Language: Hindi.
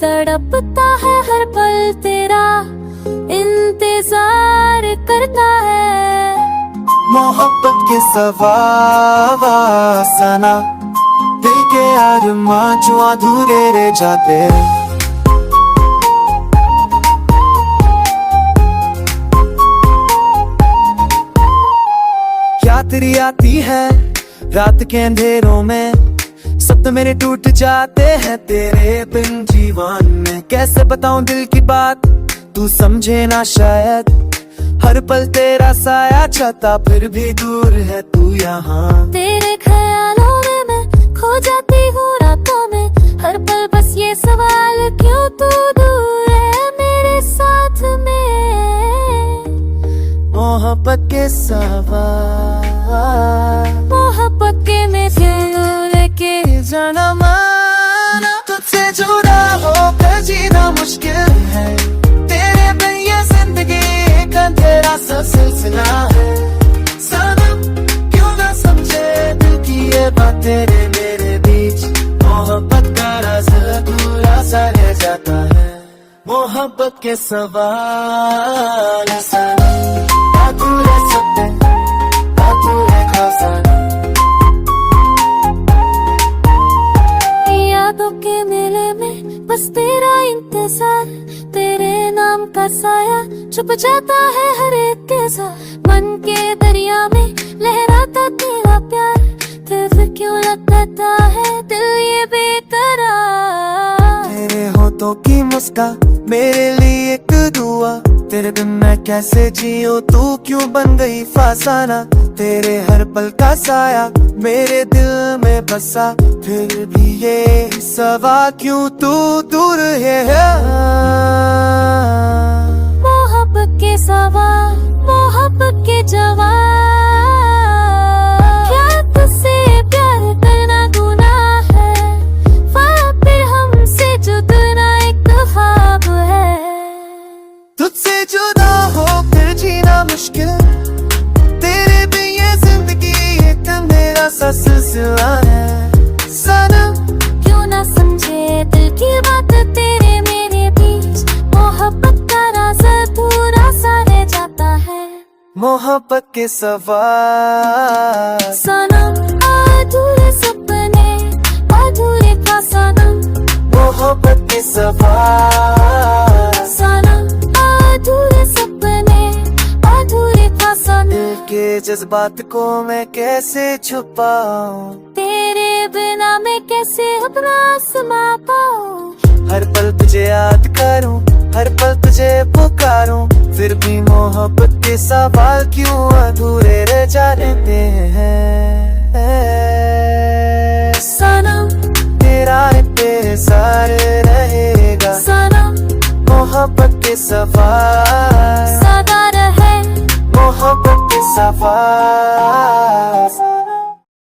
तड़पता है हर पल तेरा इंतजार करता है। मोहब्बत के सवासना दिल के अरमां जो अधूरे रह जाते। क्या तेरी आती है रात के अंधेरों में, सपने मेरे टूट जाते हैं तेरे बिन जीवन में। कैसे बताऊं दिल की बात तू समझे ना शायद, हर पल तेरा साया छाता फिर भी दूर है तू यहाँ। तेरे ख्यालों में मैं खो जाती हूँ रातों में, हर पल बस ये सवाल क्यों तू दूर है मेरे साथ में। मोहब्बत के सवाल, मोहब्बत के में लेके जाना माना, तुझसे जुड़ा होकर जीना मुश्किल है। तेरे बिन ये जिंदगी एक अंधेरा सा सिलसिला है। सनम क्यों ना समझे दिल की ये बात तेरे मेरे बीच, मोहब्बत का राज अधूरा सा रह जाता है। मोहब्बत के सवाल सनम अधूरे सपने अधूरे खजाने। यादों के मेले में बस तेरा इंतजार, तेरे नाम का साया छुप जाता है हर एक के साथ। मन के दरिया में लहराता तेरा प्यार, दिल फिर क्यों लगता है दिल ये बेकरार। तेरे होठों की मुस्कान मेरे लिए एक दुआ, तेरे बिन मैं कैसे जियूं तू क्यों बन गई फसाना। तेरे हर पल का साया मेरे दिल में बसा, फिर भी ये सवाल क्यों तू दूर है। मोहब्बत के सवाल, मोहब्बत के जवाब, क्या तुझसे प्यार करना गुनाह है, फिर हमसे जुड़ना एक ख्वाब है। तुझसे जुदा होकर जीना मुश्किल, तेरे बिन ये जिंदगी एक अंधेरा सा सिलसिला है। सनम क्यों ना समझे दिल की बात तेरे मेरे बीच, मोहब्बत का राज अधूरा सा रह जाता है। मोहब्बत के सवाल सनम अधूरे सपने अधूरे का सनम, मोहब्बत के सवाल सनम अधूरे सपने अधूरे का सनम। दिल के जज्बात को मैं कैसे छुपाऊं, तेरे बिना मैं कैसे अपना समा पाऊं। हर पल तुझे याद करूं, हर पल तुझे पुकारूं, फिर भी मोहब्बत के सवाल क्यों अधूरे रह जाते हैं। सनम तेरा इंतजार रहेगा, सनम मोहब्बत के सवाल सदा रहे, मोहब्बत के सवाल।